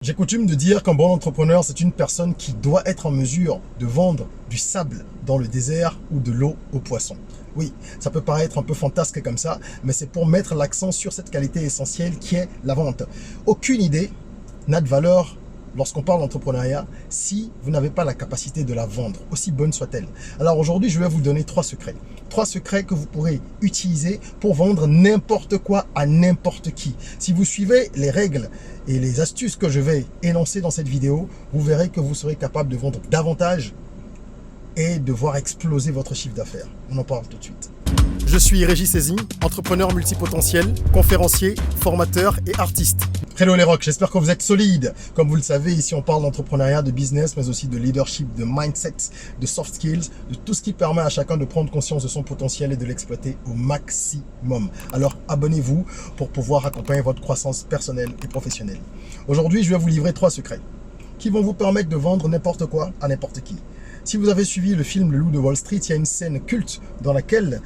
J'ai coutume de dire qu'un bon entrepreneur, c'est une personne qui doit être en mesure de vendre du sable dans le désert ou de l'eau aux poissons. Oui, ça peut paraître un peu fantasque comme ça, mais c'est pour mettre l'accent sur cette qualité essentielle qui est la vente. Aucune idée n'a de valeur lorsqu'on parle d'entrepreneuriat si vous n'avez pas la capacité de la vendre, aussi bonne soit-elle. Alors aujourd'hui, je vais vous donner trois secrets. Trois secrets que vous pourrez utiliser pour vendre n'importe quoi à n'importe qui. Si vous suivez les règles et les astuces que je vais énoncer dans cette vidéo, vous verrez que vous serez capable de vendre davantage et de voir exploser votre chiffre d'affaires. On en parle tout de suite. Je suis Régis Saizy, entrepreneur multipotentiel, conférencier, formateur et artiste. Hello les rocks, j'espère que vous êtes solides. Comme vous le savez, ici on parle d'entrepreneuriat, de business, mais aussi de leadership, de mindset, de soft skills, de tout ce qui permet à chacun de prendre conscience de son potentiel et de l'exploiter au maximum. Alors abonnez-vous pour pouvoir accompagner votre croissance personnelle et professionnelle. Aujourd'hui, je vais vous livrer trois secrets qui vont vous permettre de vendre n'importe quoi à n'importe qui. Si vous avez suivi le film Le Loup de Wall Street, il y a une scène culte dans laquelle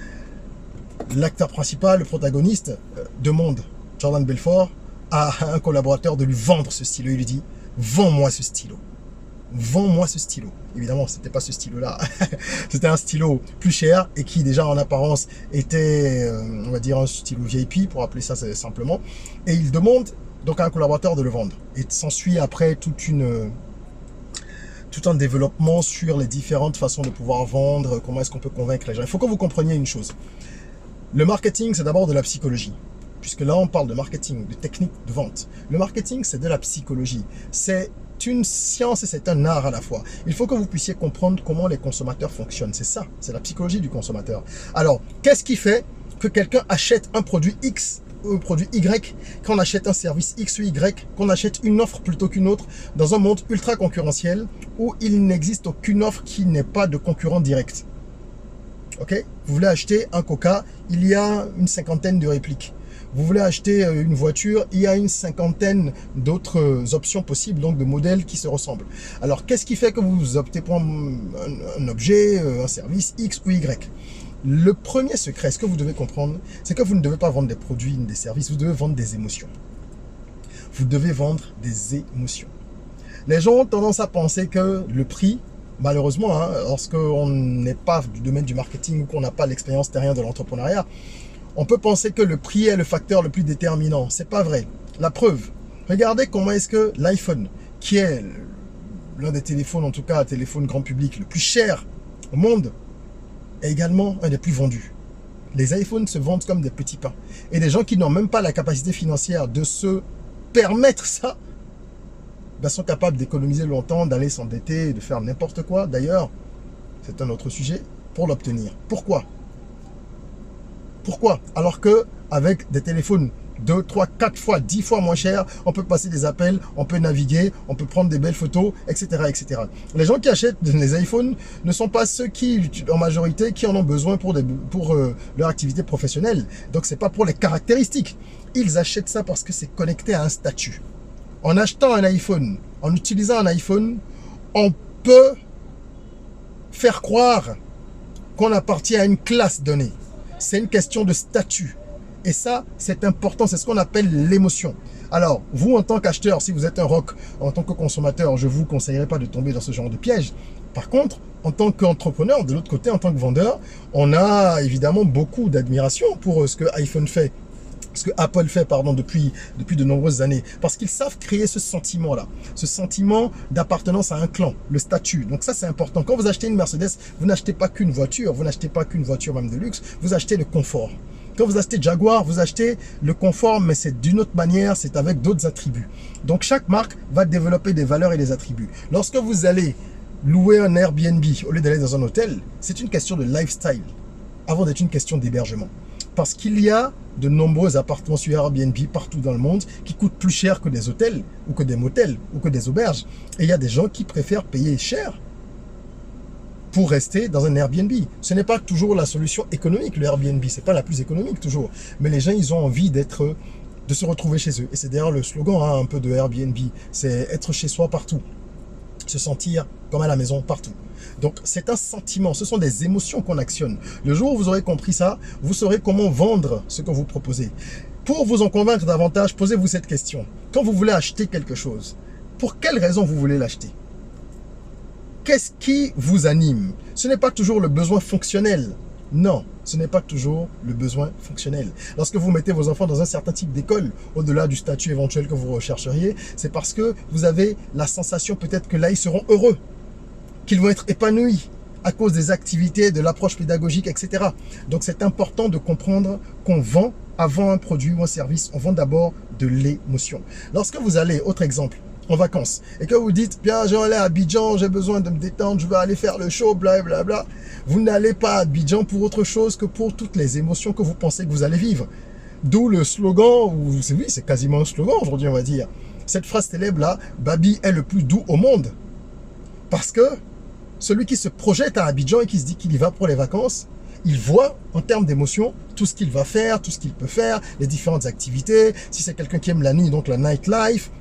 l'acteur principal, le protagoniste, demande, Jordan Belfort, à un collaborateur de lui vendre ce stylo. Il lui dit, vends-moi ce stylo. Vends-moi ce stylo. Évidemment, ce n'était pas ce stylo-là. C'était un stylo plus cher et qui déjà en apparence était, on va dire, un stylo VIP, pour appeler ça simplement. Et il demande donc à un collaborateur de le vendre. Et s'ensuit après tout un développement sur les différentes façons de pouvoir vendre, comment est-ce qu'on peut convaincre les gens. Il faut que vous compreniez une chose. Le marketing, c'est d'abord de la psychologie. Puisque là, on parle de marketing, de technique de vente. Le marketing, c'est de la psychologie. C'est une science et c'est un art à la fois. Il faut que vous puissiez comprendre comment les consommateurs fonctionnent. C'est ça, c'est la psychologie du consommateur. Alors, qu'est-ce qui fait que quelqu'un achète un produit X ou un produit Y, qu'on achète un service X ou Y, qu'on achète une offre plutôt qu'une autre dans un monde ultra concurrentiel où il n'existe aucune offre qui n'ait pas de concurrent direct. Ok? Vous voulez acheter un Coca, il y a une cinquantaine de répliques. Vous voulez acheter une voiture, il y a une cinquantaine d'autres options possibles, donc de modèles qui se ressemblent. Alors, qu'est-ce qui fait que vous optez pour un objet, un service X ou Y? Le premier secret, ce que vous devez comprendre, c'est que vous ne devez pas vendre des produits ni des services, vous devez vendre des émotions. Vous devez vendre des émotions. Les gens ont tendance à penser que le prix, malheureusement, lorsqu'on n'est pas du domaine du marketing ou qu'on n'a pas l'expérience derrière de l'entrepreneuriat, on peut penser que le prix est le facteur le plus déterminant. C'est pas vrai. La preuve, regardez comment est-ce que l'iPhone, qui est l'un des téléphones, en tout cas un téléphone grand public le plus cher au monde, est également un des plus vendus. Les iPhones se vendent comme des petits pains. Et des gens qui n'ont même pas la capacité financière de se permettre ça, sont capables d'économiser longtemps, d'aller s'endetter, de faire n'importe quoi. D'ailleurs, c'est un autre sujet, pour l'obtenir. Pourquoi? Pourquoi? Alors que avec des téléphones 2, 3, 4 fois, 10 fois moins chers, on peut passer des appels, on peut naviguer, on peut prendre des belles photos, etc., etc. Les gens qui achètent les iPhones ne sont pas ceux qui, en majorité, qui en ont besoin pour leur activité professionnelle. Donc, c'est pas pour les caractéristiques. Ils achètent ça parce que c'est connecté à un statut. En achetant un iPhone, en utilisant un iPhone, on peut faire croire qu'on appartient à une classe donnée. C'est une question de statut. Et ça, c'est important. C'est ce qu'on appelle l'émotion. Alors, vous, en tant qu'acheteur, si vous êtes un rock, en tant que consommateur, je ne vous conseillerais pas de tomber dans ce genre de piège. Par contre, en tant qu'entrepreneur, de l'autre côté, en tant que vendeur, on a évidemment beaucoup d'admiration pour ce que iPhone fait. Ce que Apple fait, depuis de nombreuses années. Parce qu'ils savent créer ce sentiment-là. Ce sentiment d'appartenance à un clan, le statut. Donc ça, c'est important. Quand vous achetez une Mercedes, vous n'achetez pas qu'une voiture. Vous n'achetez pas qu'une voiture même de luxe. Vous achetez le confort. Quand vous achetez Jaguar, vous achetez le confort, mais c'est d'une autre manière, c'est avec d'autres attributs. Donc chaque marque va développer des valeurs et des attributs. Lorsque vous allez louer un Airbnb au lieu d'aller dans un hôtel, c'est une question de lifestyle avant d'être une question d'hébergement. Parce qu'il y a de nombreux appartements sur Airbnb partout dans le monde qui coûtent plus cher que des hôtels ou que des motels ou que des auberges. Et il y a des gens qui préfèrent payer cher pour rester dans un Airbnb. Ce n'est pas toujours la solution économique, le Airbnb. Ce n'est pas la plus économique toujours. Mais les gens, ils ont envie de se retrouver chez eux. Et c'est d'ailleurs le slogan un peu de Airbnb. C'est être chez soi partout. Se sentir comme à la maison partout. Donc, c'est un sentiment, ce sont des émotions qu'on actionne. Le jour où vous aurez compris ça, vous saurez comment vendre ce que vous proposez. Pour vous en convaincre davantage, posez-vous cette question. Quand vous voulez acheter quelque chose, Pour quelle raison vous voulez l'acheter? Qu'est-ce qui vous anime? Ce n'est pas toujours le besoin fonctionnel. Non, ce n'est pas toujours le besoin fonctionnel. Lorsque vous mettez vos enfants dans un certain type d'école, au-delà du statut éventuel que vous rechercheriez, c'est parce que vous avez la sensation peut-être que là, ils seront heureux, qu'ils vont être épanouis à cause des activités, de l'approche pédagogique, etc. Donc, c'est important de comprendre qu'on vend avant un produit ou un service. On vend d'abord de l'émotion. Lorsque vous allez, autre exemple, en vacances, et que vous dites, bien, je vais aller à Abidjan, j'ai besoin de me détendre, je vais aller faire le show, blablabla. Vous n'allez pas à Abidjan pour autre chose que pour toutes les émotions que vous pensez que vous allez vivre. D'où le slogan, ou oui, c'est quasiment un slogan aujourd'hui, on va dire. Cette phrase célèbre-là, Babi est le plus doux au monde. Parce que celui qui se projette à Abidjan et qui se dit qu'il y va pour les vacances, il voit en termes d'émotion tout ce qu'il va faire, tout ce qu'il peut faire, les différentes activités. Si c'est quelqu'un qui aime la nuit, donc la nightlife,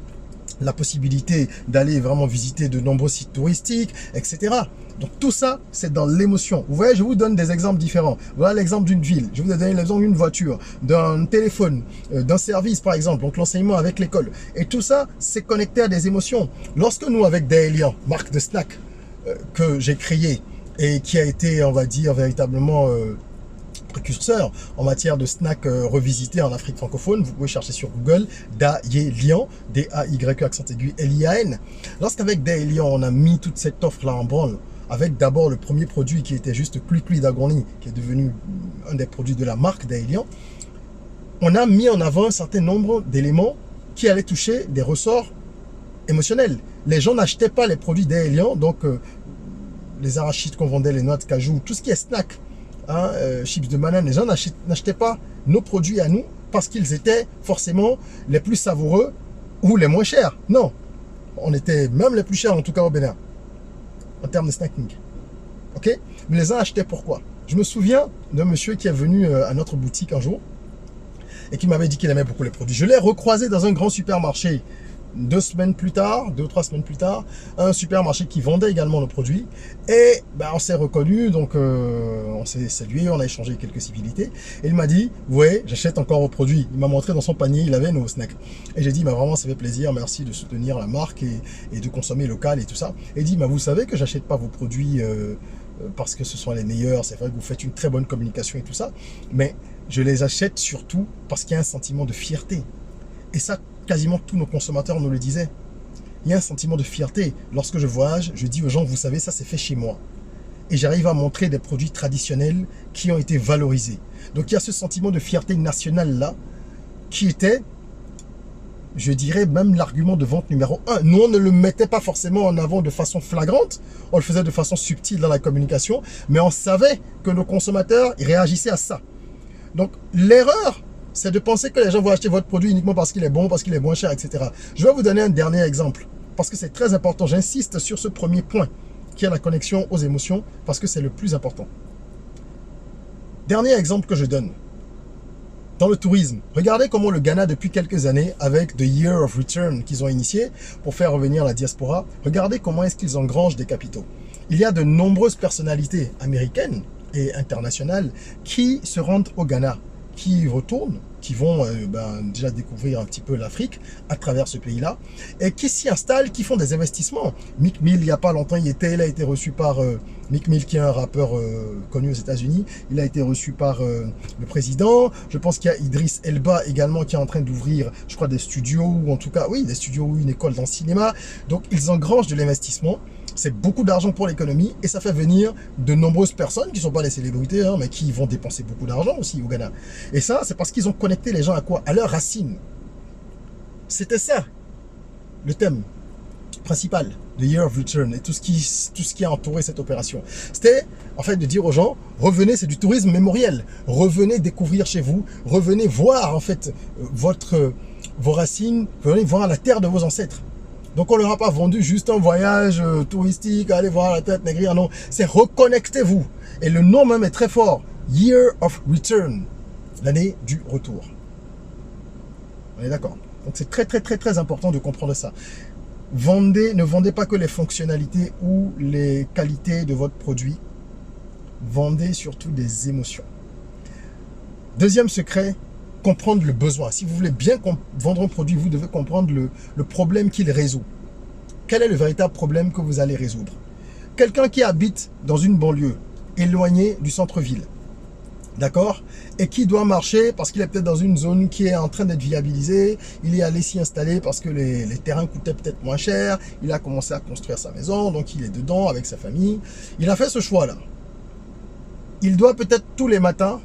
la possibilité d'aller vraiment visiter de nombreux sites touristiques, etc. Donc tout ça, c'est dans l'émotion. Vous voyez, je vous donne des exemples différents. Voilà l'exemple d'une ville. Je vous ai donné l'exemple d'une voiture, d'un téléphone, d'un service par exemple, donc l'enseignement avec l'école. Et tout ça, c'est connecté à des émotions. Lorsque nous, avec Daelian, marque de snack que j'ai créée et qui a été, on va dire, véritablement précurseur en matière de snacks revisités en Afrique francophone. Vous pouvez chercher sur Google Daelian, D-A-Y accent aigu L-I-A-N. Lorsqu'avec Daelian, on a mis toute cette offre-là en branle, avec d'abord le premier produit qui était juste Cli d'Agoni, qui est devenu un des produits de la marque Daelian, on a mis en avant un certain nombre d'éléments qui allaient toucher des ressorts émotionnels. Les gens n'achetaient pas les produits Daelian, donc les arachides qu'on vendait, les noix de cajou, tout ce qui est snack, chips de banane, les gens n'achetaient pas nos produits à nous parce qu'ils étaient forcément les plus savoureux ou les moins chers. Non, on était même les plus chers en tout cas au Bénin en termes de snacking. Ok, mais les gens achetaient pourquoi? Je me souviens d'un monsieur qui est venu à notre boutique un jour et qui m'avait dit qu'il aimait beaucoup les produits. Je l'ai recroisé dans un grand supermarché 2 semaines plus tard, 2 ou 3 semaines plus tard, un supermarché qui vendait également nos produits. Et ben, on s'est reconnus, donc on s'est salué, on a échangé quelques civilités. Et il m'a dit, ouais, j'achète encore vos produits. Il m'a montré dans son panier, il avait nos snacks. Et j'ai dit, bah, vraiment, ça fait plaisir, merci de soutenir la marque et de consommer local et tout ça. Et il dit, bah, vous savez que j'achète pas vos produits parce que ce sont les meilleurs. C'est vrai que vous faites une très bonne communication et tout ça. Mais je les achète surtout parce qu'il y a un sentiment de fierté. Et ça, quasiment tous nos consommateurs nous le disaient. Il y a un sentiment de fierté. Lorsque je voyage, je dis aux gens, vous savez, ça c'est fait chez moi. Et j'arrive à montrer des produits traditionnels qui ont été valorisés. Donc il y a ce sentiment de fierté nationale là, qui était, je dirais, même l'argument de vente numéro 1. Nous, on ne le mettait pas forcément en avant de façon flagrante. On le faisait de façon subtile dans la communication. Mais on savait que nos consommateurs ils réagissaient à ça. Donc l'erreur, c'est de penser que les gens vont acheter votre produit uniquement parce qu'il est bon, parce qu'il est moins cher, etc. Je vais vous donner un dernier exemple, parce que c'est très important. J'insiste sur ce premier point, qui est la connexion aux émotions, parce que c'est le plus important. Dernier exemple que je donne. Dans le tourisme, regardez comment le Ghana, depuis quelques années, avec The Year of Return qu'ils ont initié pour faire revenir la diaspora, regardez comment est-ce qu'ils engrangent des capitaux. Il y a de nombreuses personnalités américaines et internationales qui se rendent au Ghana, qui y retournent, qui vont déjà découvrir un petit peu l'Afrique à travers ce pays-là, et qui s'y installent, qui font des investissements. Meek Mill, il n'y a pas longtemps, il a été reçu par Meek Mill, qui est un rappeur connu aux États-Unis. Il a été reçu par le président. Je pense qu'il y a Idriss Elba également qui est en train d'ouvrir, je crois, des studios, ou en tout cas, oui, des studios ou une école dans le cinéma. Donc, ils engrangent de l'investissement. C'est beaucoup d'argent pour l'économie et ça fait venir de nombreuses personnes qui ne sont pas des célébrités, mais qui vont dépenser beaucoup d'argent aussi au Ghana. Et ça, c'est parce qu'ils ont connecté les gens à quoi? À leurs racines. C'était ça, le thème principal de Year of Return et tout ce qui a entouré cette opération. C'était en fait de dire aux gens, revenez, c'est du tourisme mémoriel. Revenez découvrir chez vous, revenez voir en fait vos racines, venez voir la terre de vos ancêtres. Donc, on ne leur a pas vendu juste un voyage touristique, allez voir la tête négrière. Non, c'est reconnectez-vous. Et le nom même est très fort. Year of Return. L'année du retour. On est d'accord. Donc, c'est très, très, très, très important de comprendre ça. Ne vendez pas que les fonctionnalités ou les qualités de votre produit. Vendez surtout des émotions. Deuxième secret, comprendre le besoin. Si vous voulez bien vendre un produit, vous devez comprendre le problème qu'il résout. quel est le véritable problème que vous allez résoudre? Quelqu'un qui habite dans une banlieue, éloignée du centre-ville, d'accord, et qui doit marcher parce qu'il est peut-être dans une zone qui est en train d'être viabilisée, il est allé s'y installer parce que les terrains coûtaient peut-être moins cher, il a commencé à construire sa maison, donc il est dedans avec sa famille, il a fait ce choix-là. Il doit peut-être tous les matins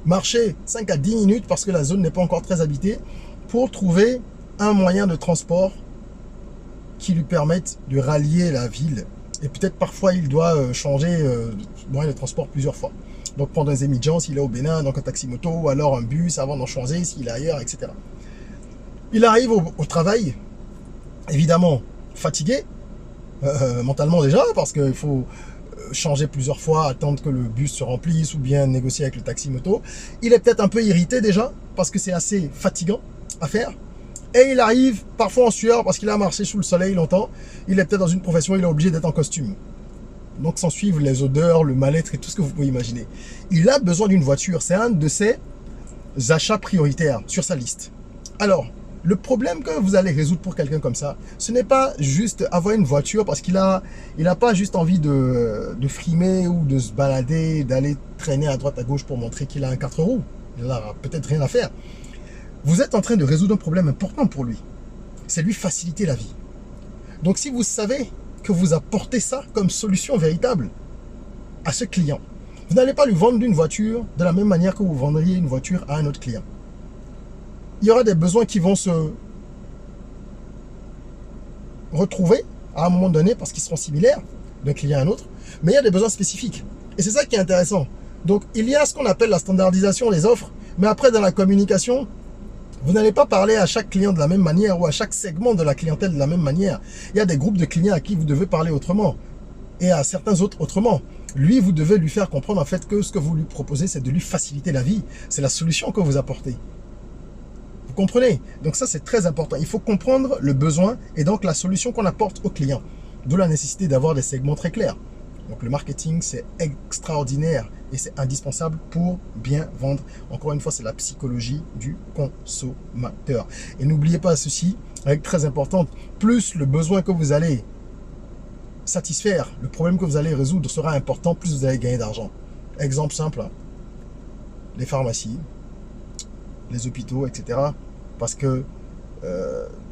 marcher 5 à 10 minutes parce que la zone n'est pas encore très habitée pour trouver un moyen de transport qui lui permette de rallier la ville. Et peut-être parfois il doit changer de moyen de transport plusieurs fois. Donc prendre un Zemidjan s'il est au Bénin, donc un taxi-moto, ou alors un bus avant d'en changer s'il est ailleurs, etc. Il arrive au travail, évidemment fatigué, mentalement déjà, parce qu'il faut changer plusieurs fois, attendre que le bus se remplisse ou bien négocier avec le taxi-moto. Il est peut-être un peu irrité déjà, parce que c'est assez fatigant à faire. Et il arrive parfois en sueur parce qu'il a marché sous le soleil longtemps. Il est peut-être dans une profession, il est obligé d'être en costume. Donc s'en suivent les odeurs, le mal-être et tout ce que vous pouvez imaginer. Il a besoin d'une voiture. C'est un de ses achats prioritaires sur sa liste. Alors, le problème que vous allez résoudre pour quelqu'un comme ça, ce n'est pas juste avoir une voiture parce qu'il a pas juste envie de frimer ou de se balader, d'aller traîner à droite à gauche pour montrer qu'il a un 4 roues. Il n'a peut-être rien à faire. Vous êtes en train de résoudre un problème important pour lui. C'est lui faciliter la vie. Donc si vous savez que vous apportez ça comme solution véritable à ce client, vous n'allez pas lui vendre une voiture de la même manière que vous vendriez une voiture à un autre client. Il y aura des besoins qui vont se retrouver à un moment donné parce qu'ils seront similaires d'un client à un autre, mais il y a des besoins spécifiques. Et c'est ça qui est intéressant. Donc il y a ce qu'on appelle la standardisation des offres, mais après dans la communication, vous n'allez pas parler à chaque client de la même manière ou à chaque segment de la clientèle de la même manière. Il y a des groupes de clients à qui vous devez parler autrement et à certains autres autrement. Lui, vous devez lui faire comprendre en fait que ce que vous lui proposez, c'est de lui faciliter la vie. C'est la solution que vous apportez. Vous comprenez? Donc ça, c'est très important. Il faut comprendre le besoin et donc la solution qu'on apporte au client. D'où la nécessité d'avoir des segments très clairs. Donc le marketing, c'est extraordinaire et c'est indispensable pour bien vendre. Encore une fois, c'est la psychologie du consommateur. Et n'oubliez pas ceci, avec très important, plus le besoin que vous allez satisfaire, le problème que vous allez résoudre sera important, plus vous allez gagner d'argent. Exemple simple, les pharmacies, les hôpitaux, etc. Parce que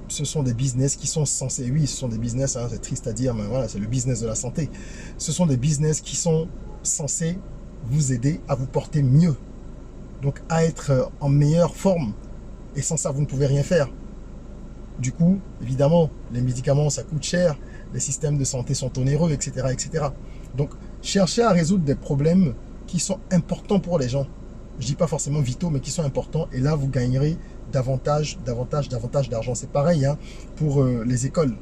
ce sont des business qui sont censés, oui, ce sont des business, hein, c'est triste à dire, mais voilà, c'est le business de la santé. Ce sont des business qui sont censés vous aider à vous porter mieux, donc à être en meilleure forme. Et sans ça, vous ne pouvez rien faire. Du coup, évidemment, les médicaments, ça coûte cher, les systèmes de santé sont onéreux, etc., etc. Donc, cherchez à résoudre des problèmes qui sont importants pour les gens. Je dis pas forcément vitaux, mais qui sont importants. Et là, vous gagnerez davantage d'argent. C'est pareil hein, pour les écoles.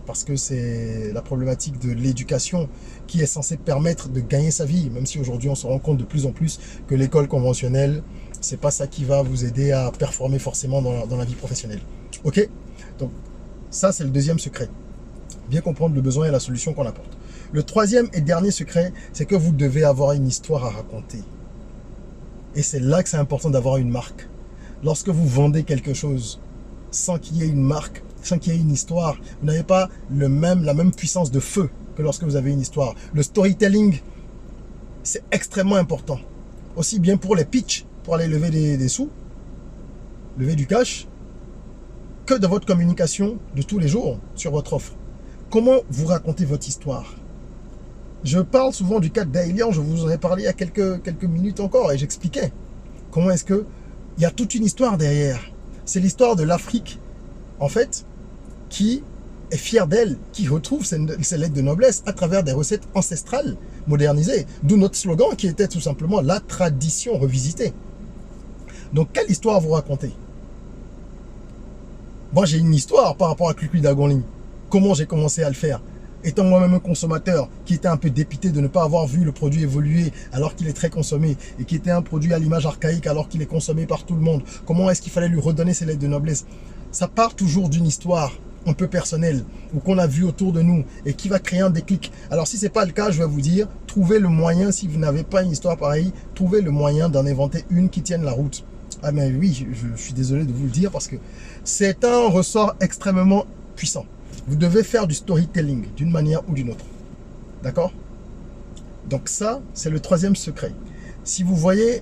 Parce que c'est la problématique de l'éducation qui est censée permettre de gagner sa vie. Même si aujourd'hui, on se rend compte de plus en plus que l'école conventionnelle, c'est pas ça qui va vous aider à performer forcément dans la vie professionnelle. Ok? Donc, ça, c'est le deuxième secret. Bien comprendre le besoin et la solution qu'on apporte. Le troisième et dernier secret, c'est que vous devez avoir une histoire à raconter. Et c'est là que c'est important d'avoir une marque. Lorsque vous vendez quelque chose sans qu'il y ait une marque, sans qu'il y ait une histoire, vous n'avez pas la même puissance de feu que lorsque vous avez une histoire. Le storytelling, c'est extrêmement important. Aussi bien pour les pitchs, pour aller lever des sous, lever du cash, que dans votre communication de tous les jours sur votre offre. Comment vous racontez votre histoire? Je parle souvent du cas d'Aelian, je vous en ai parlé il y a quelques minutes encore et j'expliquais comment est-ce que il y a toute une histoire derrière. C'est l'histoire de l'Afrique, en fait, qui est fière d'elle, qui retrouve ses lettres de noblesse à travers des recettes ancestrales modernisées. D'où notre slogan qui était tout simplement la tradition revisitée. Donc, quelle histoire vous racontez? Moi, j'ai une histoire par rapport à Clucluy Dagonling. Comment j'ai commencé à le faire? Étant moi-même un consommateur qui était un peu dépité de ne pas avoir vu le produit évoluer alors qu'il est très consommé et qui était un produit à l'image archaïque alors qu'il est consommé par tout le monde, comment est-ce qu'il fallait lui redonner ses lettres de noblesse? Ça part toujours d'une histoire un peu personnelle ou qu'on a vu autour de nous et qui va créer un déclic. Alors si ce n'est pas le cas, je vais vous dire, trouvez le moyen, si vous n'avez pas une histoire pareille, trouvez le moyen d'en inventer une qui tienne la route. Ah mais oui, je suis désolé de vous le dire parce que c'est un ressort extrêmement puissant. Vous devez faire du storytelling d'une manière ou d'une autre. D'accord? Donc ça, c'est le troisième secret. Si vous voyez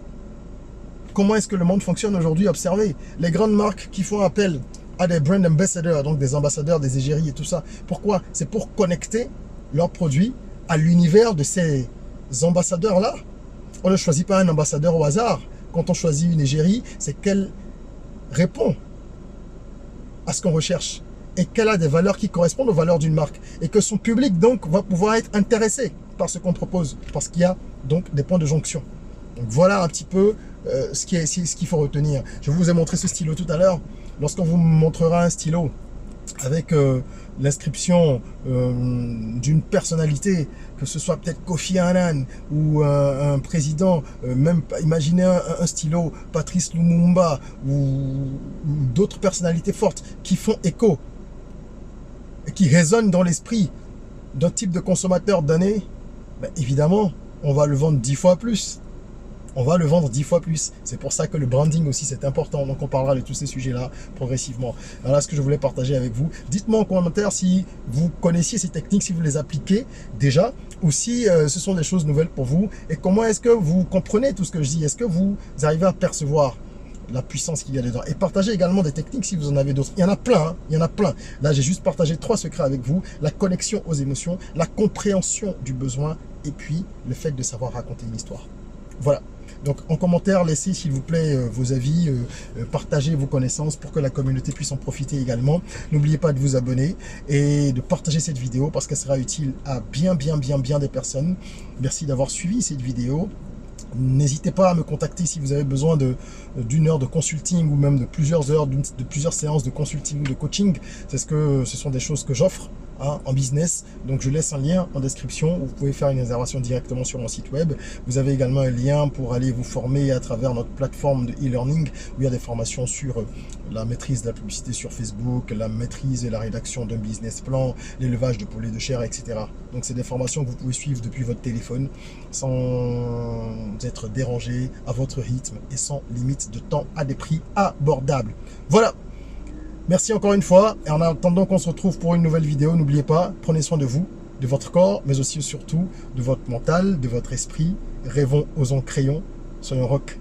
comment est-ce que le monde fonctionne aujourd'hui, observez les grandes marques qui font appel à des brand ambassadors, donc des ambassadeurs, des égéries et tout ça. Pourquoi? C'est pour connecter leurs produits à l'univers de ces ambassadeurs-là. On ne choisit pas un ambassadeur au hasard. Quand on choisit une égérie, c'est qu'elle répond à ce qu'on recherche et qu'elle a des valeurs qui correspondent aux valeurs d'une marque et que son public donc va pouvoir être intéressé par ce qu'on propose parce qu'il y a donc des points de jonction. Donc voilà un petit peu ce qu'il faut retenir. Je vous ai montré ce stylo tout à l'heure. Lorsqu'on vous montrera un stylo avec l'inscription d'une personnalité, que ce soit peut-être Kofi Annan ou un président, même imaginez un stylo Patrice Lumumba ou d'autres personnalités fortes qui font écho et qui résonnent dans l'esprit d'un type de consommateur donné, ben évidemment, on va le vendre 10 fois plus. On va le vendre 10 fois plus. C'est pour ça que le branding aussi, c'est important. Donc, on parlera de tous ces sujets-là progressivement. Voilà ce que je voulais partager avec vous. Dites-moi en commentaire si vous connaissiez ces techniques, si vous les appliquez déjà, ou si ce sont des choses nouvelles pour vous. Et comment est-ce que vous comprenez tout ce que je dis? Est-ce que vous arrivez à percevoir la puissance qu'il y a dedans? Et partagez également des techniques si vous en avez d'autres. Il y en a plein, hein, il y en a plein. Là, j'ai juste partagé 3 secrets avec vous. La connexion aux émotions, la compréhension du besoin et puis le fait de savoir raconter une histoire. Voilà. Donc en commentaire, laissez s'il vous plaît vos avis, partagez vos connaissances pour que la communauté puisse en profiter également. N'oubliez pas de vous abonner et de partager cette vidéo parce qu'elle sera utile à bien des personnes. Merci d'avoir suivi cette vidéo. N'hésitez pas à me contacter si vous avez besoin d'une heure de consulting ou même de plusieurs heures, de plusieurs séances de consulting ou de coaching. Ce sont des choses que j'offre en business. Donc je laisse un lien en description où vous pouvez faire une réservation directement sur mon site web. Vous avez également un lien pour aller vous former à travers notre plateforme de e-learning où il y a des formations sur la maîtrise de la publicité sur Facebook, la maîtrise et la rédaction d'un business plan, l'élevage de poulets de chair, etc. Donc c'est des formations que vous pouvez suivre depuis votre téléphone sans être dérangé, à votre rythme et sans limite de temps à des prix abordables. Voilà. Merci encore une fois et en attendant qu'on se retrouve pour une nouvelle vidéo, n'oubliez pas, prenez soin de vous, de votre corps, mais aussi surtout de votre mental, de votre esprit. Rêvons, osons, créons, soyons rock.